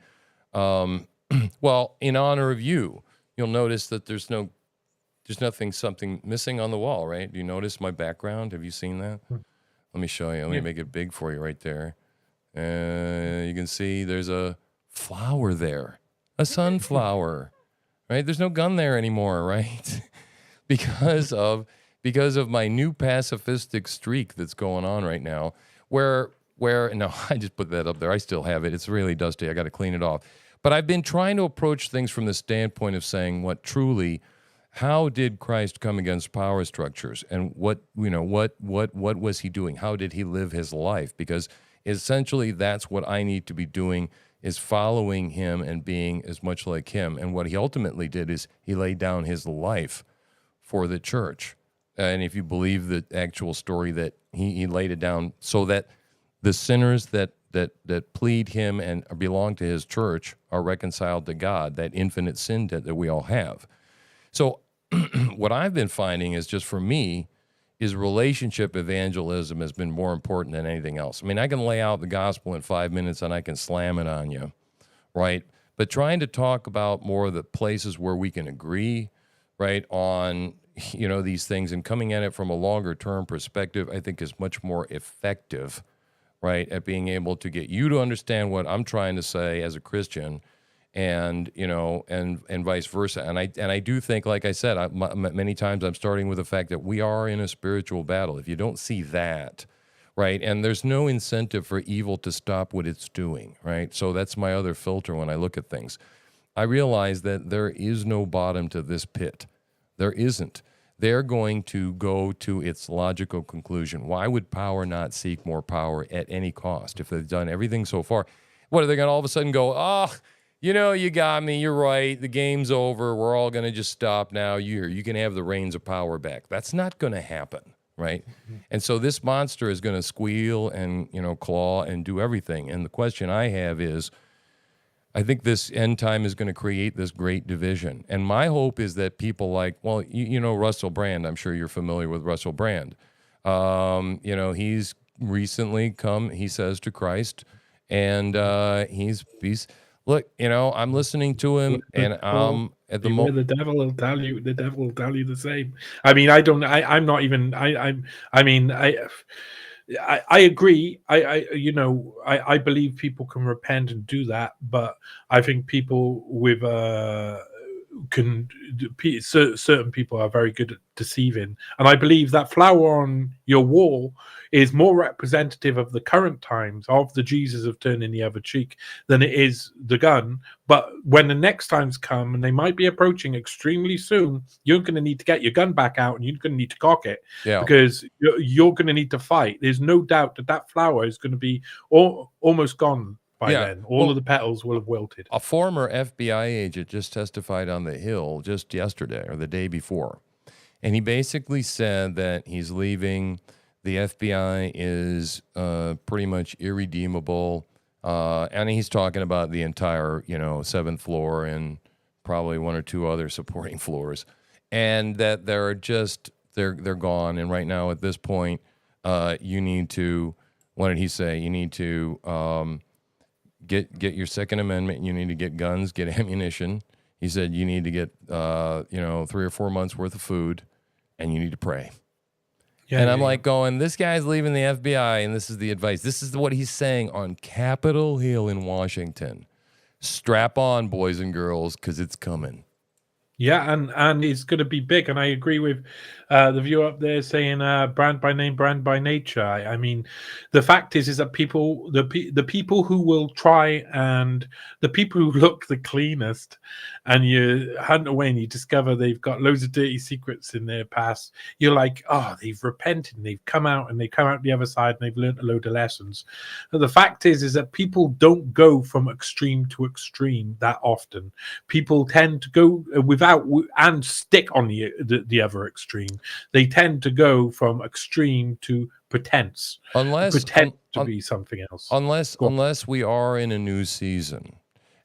well, in honor of you. You'll notice that there's something missing on the wall, right? Do you notice my background? Have you seen that? Let me show you. Let me make it big for you right there. You can see there's a flower there, a sunflower, right? There's no gun there anymore, right? because of my new pacifistic streak that's going on right now, where no, I just put that up there. I still have it. It's really dusty. I got to clean it off. But I've been trying to approach things from the standpoint of saying how did Christ come against power structures, and what was he doing? How did he live his life? Because essentially that's what I need to be doing, is following him and being as much like him. And what he ultimately did is he laid down his life for the church. And if you believe the actual story, that he laid it down so that the sinners that plead him and belong to his church are reconciled to God, that infinite sin debt that we all have. So what I've been finding is, just for me, is relationship evangelism has been more important than anything else. I mean, I can lay out the gospel in 5 minutes and I can slam it on you, right? But trying to talk about more of the places where we can agree, right, on, these things and coming at it from a longer term perspective, I think is much more effective, right, at being able to get you to understand what I'm trying to say as a Christian, and and vice versa. And I do think, like I said, many times I'm starting with the fact that we are in a spiritual battle. If you don't see that, right, and there's no incentive for evil to stop what it's doing, right? So that's my other filter when I look at things. I realize that there is no bottom to this pit. There isn't. They're going to go to its logical conclusion. Why would power not seek more power at any cost if they've done everything so far? What, are they going to all of a sudden go, you got me, you're right, the game's over, we're all going to just stop now, you can have the reins of power back? That's not going to happen, right? Mm-hmm. And so this monster is going to squeal and, claw and do everything. And the question I have is, I think this end time is going to create this great division. And my hope is that people like, well, Russell Brand, I'm sure you're familiar with Russell Brand. He's recently come, he says, to Christ. And he's look, I'm listening to him, and at the moment, the devil will tell you the same. I mean, I'm not even, I agree. I believe people can repent and do that, but I think people with certain people are very good at deceiving, and I believe that flower on your wall is more representative of the current times of the Jesus of turning the other cheek than it is the gun. But when the next times come, and they might be approaching extremely soon, you're going to need to get your gun back out, and you're going to need to cock it, because you're going to need to fight. There's no doubt that flower is going to be almost gone by then. All of the petals will have wilted. A former FBI agent just testified on the Hill just yesterday or the day before. And he basically said that he's leaving. The FBI is pretty much irredeemable. And he's talking about the entire, 7th floor and probably one or two other supporting floors. And that they're gone. And right now at this point, you need to, what did he say? You need to get your Second Amendment. You need to get guns, get ammunition. He said you need to get 3 or 4 months worth of food, and you need to pray. I'm like going, this guy's leaving the FBI, and this is the advice. This is what he's saying on Capitol Hill in Washington. Strap on, boys and girls, because it's coming. Yeah, and it's going to be big. And I agree with the viewer up there saying brand by name, brand by nature. I mean, the fact is that people, the people who will try, and the people who look the cleanest, and you hunt away and you discover they've got loads of dirty secrets in their past, you're like, oh, they've repented and they've come out, and they come out the other side and they've learned a load of lessons. But the fact is that people don't go from extreme to extreme that often. People tend to go without and stick on the other extreme. They tend to go from extreme to pretense, pretend to be something else. Unless we are in a new season,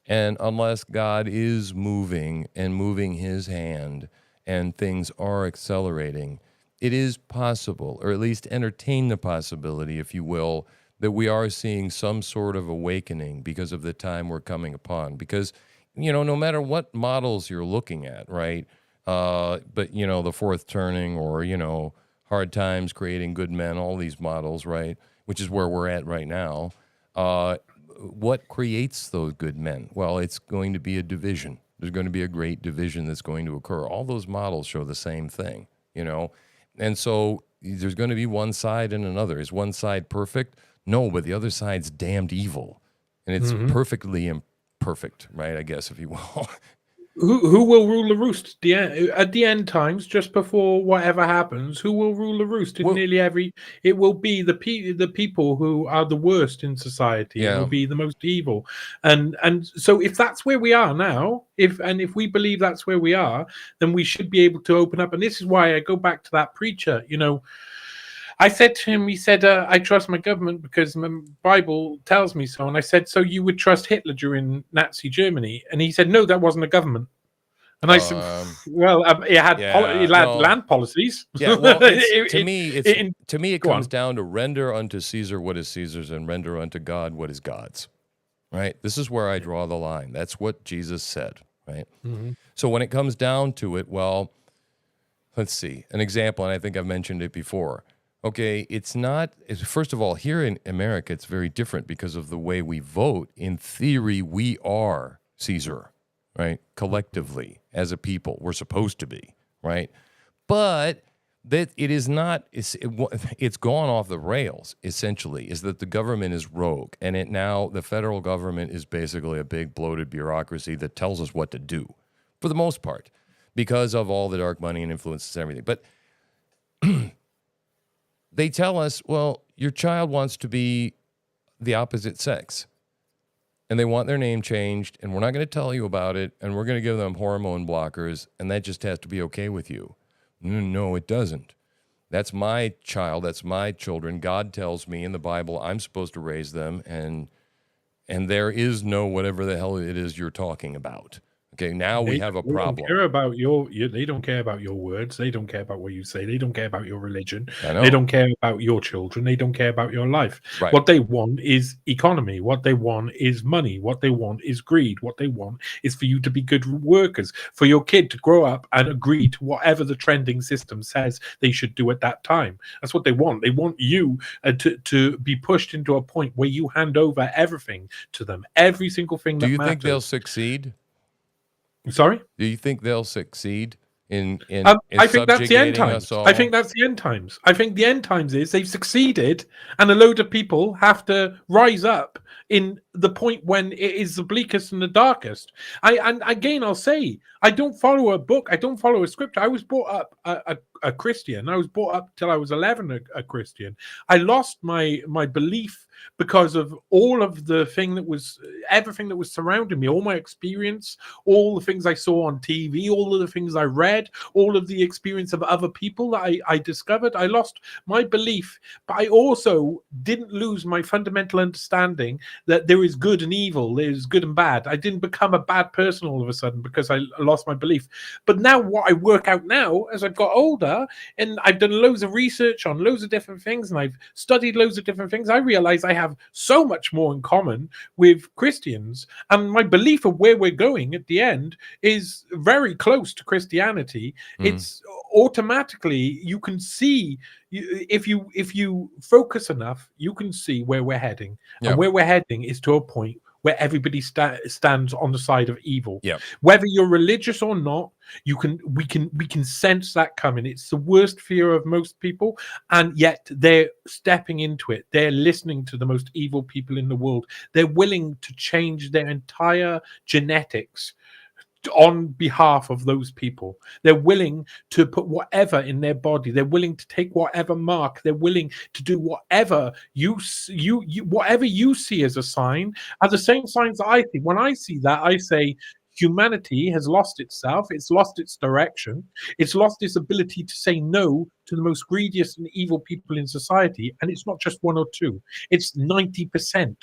and unless God is moving his hand and things are accelerating, it is possible, or at least entertain the possibility, if you will, that we are seeing some sort of awakening because of the time we're coming upon. Because no matter what models you're looking at, right? But, the fourth turning, or, hard times creating good men, all these models, right? Which is where we're at right now. What creates those good men? Well, it's going to be a division. There's going to be a great division that's going to occur. All those models show the same thing, And so there's going to be one side and another. Is one side perfect? No, but the other side's damned evil. And it's perfectly imperfect, right? I guess, if you will. Who will rule the roost at the end times, just before whatever happens? Who will rule the roost in nearly every? It will be the people who are the worst in society. Yeah. It will be the most evil, and so if that's where we are now, if we believe that's where we are, then we should be able to open up. And this is why I go back to that preacher. I said to him, he said, I trust my government because my Bible tells me so. And I said, so you would trust Hitler during Nazi Germany? And he said, no, that wasn't a government. And I said, well, it had land policies. Yeah, well, to me, it Go comes on. down to render unto Caesar what is Caesar's and render unto God what is God's, right? This is where I draw the line. That's what Jesus said, right? Mm-hmm. So when it comes down to it, well, let's see, an example, and I think I've mentioned it before. Okay, first of all, here in America, it's very different because of the way we vote. In theory, we are Caesar, right? Collectively, as a people, we're supposed to be, right? But that it is not, it's gone off the rails, essentially, is that the government is rogue. And the federal government is basically a big bloated bureaucracy that tells us what to do, for the most part, because of all the dark money and influences and everything. But they tell us, well, your child wants to be the opposite sex. And they want their name changed, and we're not going to tell you about it, and we're going to give them hormone blockers, and that just has to be okay with you. No, it doesn't. That's my child. That's my children. God tells me in the Bible I'm supposed to raise them, and there is no whatever the hell it is you're talking about. Okay, now we have a problem. They don't care about they don't care about your words. They don't care about what you say. They don't care about your religion. They don't care about your children. They don't care about your life. Right. What they want is economy. What they want is money. What they want is greed. What they want is for you to be good workers, for your kid to grow up and agree to whatever the trending system says they should do at that time. That's what they want. They want you to be pushed into a point where you hand over everything to them, every single thing that matters. Do you think they'll succeed? Sorry? Do you think they'll succeed in I think that's the end times. I think that's the end times. I think the end times is they've succeeded, and a load of people have to rise up in the point when it is the bleakest and the darkest. And again, I'll say, I don't follow a book. I don't follow a scripture. I was brought up a Christian. I was brought up till I was 11 a Christian. I lost my belief because of all of everything that was surrounding me, all my experience, all the things I saw on TV, all of the things I read, all of the experience of other people that I discovered. I lost my belief, but I also didn't lose my fundamental understanding that there is good and evil, there's good and bad. I didn't become a bad person all of a sudden because I lost my belief. But now what I work out now as I've got older, and I've done loads of research on loads of different things, and I've studied loads of different things, I realize I have so much more in common with Christians, and my belief of where we're going at the end is very close to Christianity. It's automatically, you can see, if you focus enough, you can see where we're heading. Yep. And where we're heading is to a point where everybody stands on the side of evil. Yep. Whether you're religious or not, we can sense that coming. It's the worst fear of most people, and yet they're stepping into it. They're listening to the most evil people in the world. They're willing to change their entire genetics on behalf of those people. They're willing to put whatever in their body. They're willing to take whatever mark. They're willing to do whatever whatever you see as a sign, are the same signs that I see. When I see that, I say humanity has lost itself. It's lost its direction. It's lost its ability to say no to the most greediest and evil people in society. And it's not just one or two. It's 90%.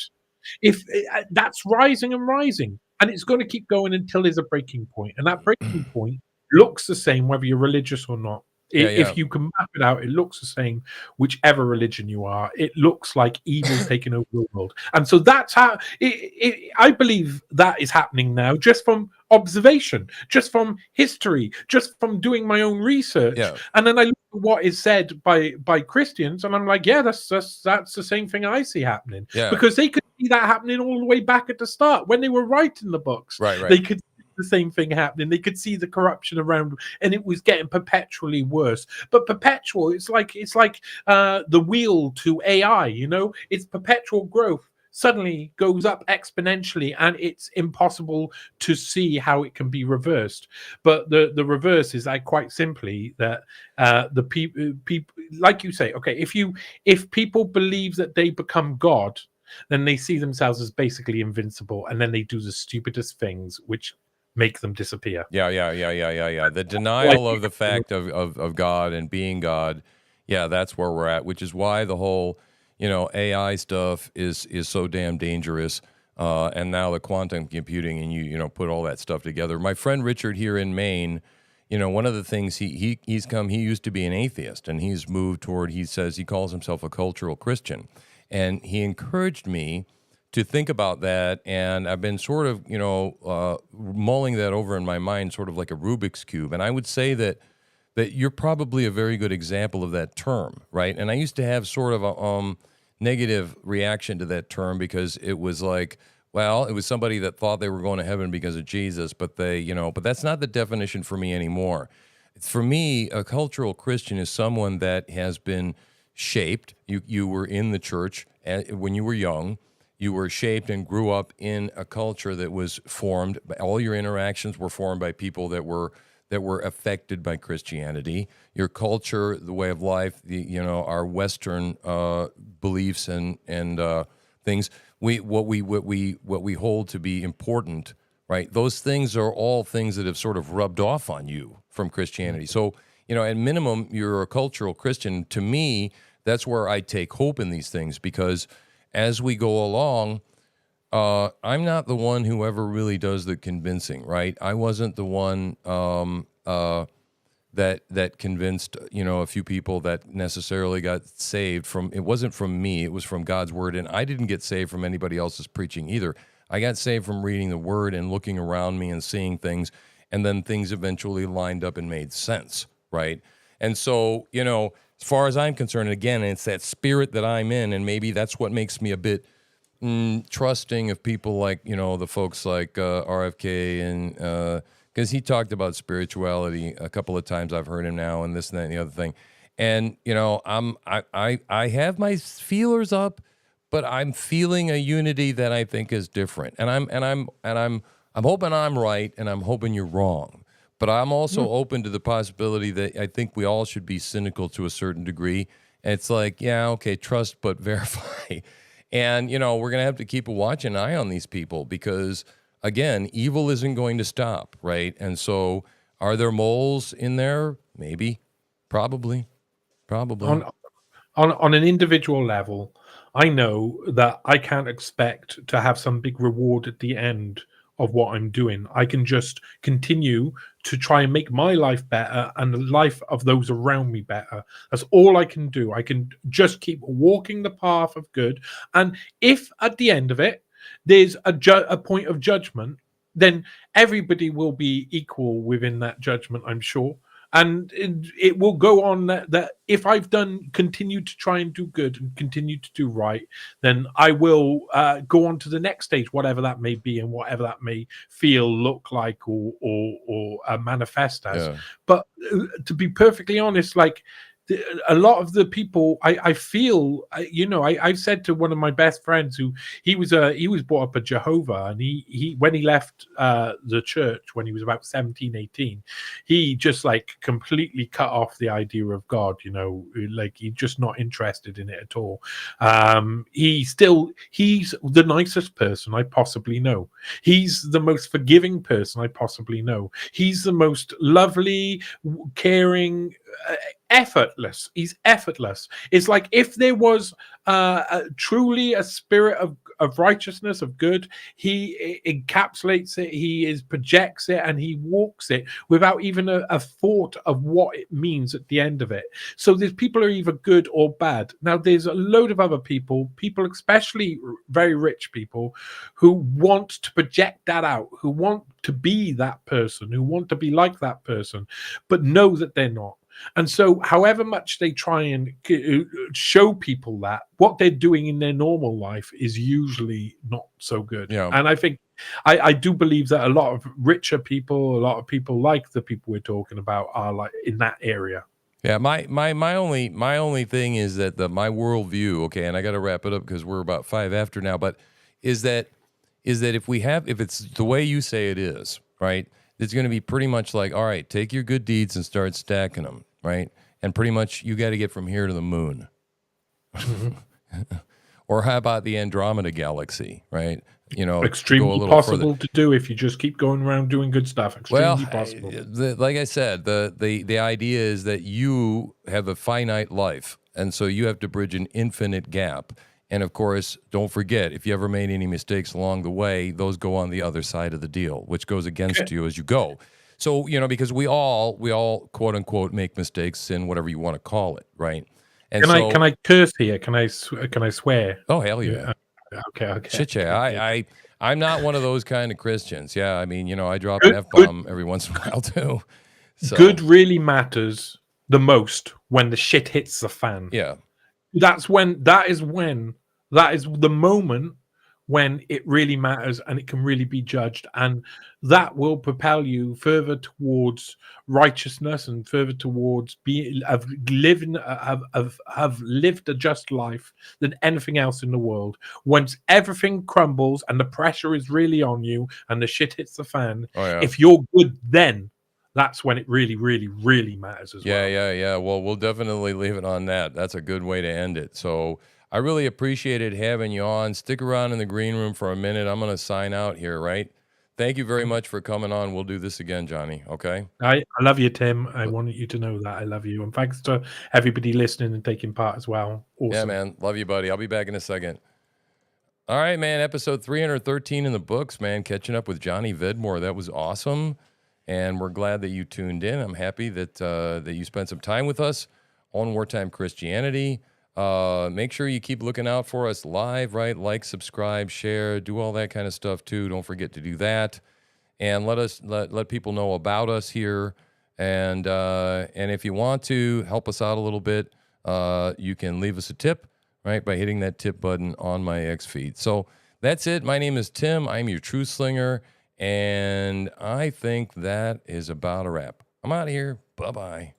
If that's rising and rising. And it's going to keep going until there's a breaking point. And that breaking point looks the same whether you're religious or not. If you can map it out, it looks the same, whichever religion you are. It looks like evil's taking over the world. And so that's how I believe that is happening now, just from observation, just from history, just from doing my own research. Yeah. And then I look at what is said by Christians, and I'm like, yeah, that's the same thing I see happening. Yeah. Because they could see that happening all the way back at the start when they were writing the books. Right. They could see the same thing happening. They could see the corruption around, and it was getting perpetually worse. But perpetual, it's like the wheel to AI. It's perpetual growth. Suddenly goes up exponentially, and it's impossible to see how it can be reversed. But the reverse is quite simply that the people, like you say, okay, if people believe that they become God, then they see themselves as basically invincible, and then they do the stupidest things which make them disappear. Yeah. The denial of the fact of God and being God. Yeah, that's where we're at, which is why the whole AI stuff is so damn dangerous. and now the quantum computing, and you put all that stuff together. My friend Richard here in Maine, one of the things he used to be an atheist, and he's moved toward. He says he calls himself a cultural Christian, and he encouraged me to think about that, and I've been sort of mulling that over in my mind, sort of like a Rubik's cube. And I would say that you're probably a very good example of that term, right? And I used to have sort of a negative reaction to that term because it was like, well, it was somebody that thought they were going to heaven because of Jesus, but but that's not the definition for me anymore. For me, a cultural Christian is someone that has been shaped. You were in the church when you were young. You were shaped and grew up in a culture that was formed. All your interactions were formed by people that were affected by Christianity. Your culture, the way of life, our Western beliefs and things. What we hold to be important, right? Those things are all things that have sort of rubbed off on you from Christianity. So, at minimum, you're a cultural Christian. To me, that's where I take hope in these things, because as we go along, I'm not the one who ever really does the convincing, right? I wasn't the one that convinced, a few people that necessarily got saved from. It wasn't from me; it was from God's word, and I didn't get saved from anybody else's preaching either. I got saved from reading the word and looking around me and seeing things, and then things eventually lined up and made sense, right? And so, as far as I'm concerned, again, it's that spirit that I'm in, and maybe that's what makes me a bit trusting of people like, the folks like RFK, and because he talked about spirituality a couple of times. I've heard him now, and this and that and the other thing. And, I have my feelers up, but I'm feeling a unity that I think is different. And I'm hoping I'm right, and I'm hoping you're wrong. But I'm also open to the possibility that I think we all should be cynical to a certain degree. And it's like, yeah, okay, trust but verify. And, we're going to have to keep a watching eye on these people because, again, evil isn't going to stop, right? And so are there moles in there? Maybe. Probably. On an individual level, I know that I can't expect to have some big reward at the end of what I'm doing. I can just continue to try and make my life better and the life of those around me better. That's all I can do. I can just keep walking the path of good. And if at the end of it, there's a point of judgment, then everybody will be equal within that judgment, I'm sure. And it will go on that if I've continued to try and do good and continue to do right, then I will go on to the next stage, whatever that may be and whatever that may feel, look like, or manifest as. Yeah. But to be perfectly honest, like a lot of the people I feel, I've said to one of my best friends who he was brought up a Jehovah, and he when he left the church when he was about 17, 18, he just like completely cut off the idea of God, like he's just not interested in it at all. He's the nicest person I possibly know. He's the most forgiving person I possibly know. He's the most lovely, caring, effortless. He's effortless. It's like if there was truly a spirit of righteousness, of good, he encapsulates it, projects it, and he walks it without even a thought of what it means at the end of it. So there's people are either good or bad. Now there's a load of other people especially very rich people, who want to project that out, who want to be that person, who want to be like that person, but know that they're not. And so however much they try and show people that, what they're doing in their normal life is usually not so good. Yeah. And I think I do believe that a lot of richer people, a lot of people like the people we're talking about, are like in that area. Yeah, my only thing is that my worldview, okay, and I got to wrap it up because we're about 5 after now, but is that if it's the way you say it is, right? It's going to be pretty much like, all right, take your good deeds and start stacking them, right? And pretty much you got to get from here to the moon. Or how about the Andromeda galaxy, right? Extremely possible to do if you just keep going around doing good stuff. Extremely possible. Like I said, the idea is that you have a finite life, and so you have to bridge an infinite gap. And of course, don't forget, if you ever made any mistakes along the way, those go on the other side of the deal, which goes against you as you go. So, because we all quote unquote make mistakes, sin, whatever you want to call it, right? And Can I curse here? Can I swear? Oh, hell yeah. Okay. Shit, yeah. Okay. I'm not one of those kind of Christians. Yeah, I mean, I drop an F-bomb every once in a while too. So good really matters the most when the shit hits the fan. Yeah. That is the moment when it really matters and it can really be judged, and that will propel you further towards righteousness and further towards have lived a just life than anything else in the world. Once everything crumbles and the pressure is really on you and the shit hits the fan, if you're good, then that's when it really, really, really matters as well. Yeah. Well, we'll definitely leave it on that. That's a good way to end it. So I really appreciated having you on. Stick around in the green room for a minute. I'm going to sign out here, right? Thank you very much for coming on. We'll do this again, Johnny. Okay? I love you, Tim. I wanted you to know that I love you. And thanks to everybody listening and taking part as well. Awesome. Yeah, man. Love you, buddy. I'll be back in a second. All right, man. Episode 313 in the books, man. Catching up with Johnny Vedmore. That was awesome. And we're glad that you tuned in. I'm happy that that you spent some time with us on Wartime Christianity. Make sure you keep looking out for us live, right? Like, subscribe, share, do all that kind of stuff too. Don't forget to do that. And let people know about us here. And if you want to help us out a little bit, you can leave us a tip, right, by hitting that tip button on my X feed. So that's it. My name is Tim. I'm your truth slinger. And I think that is about a wrap. I'm out of here. Bye-bye.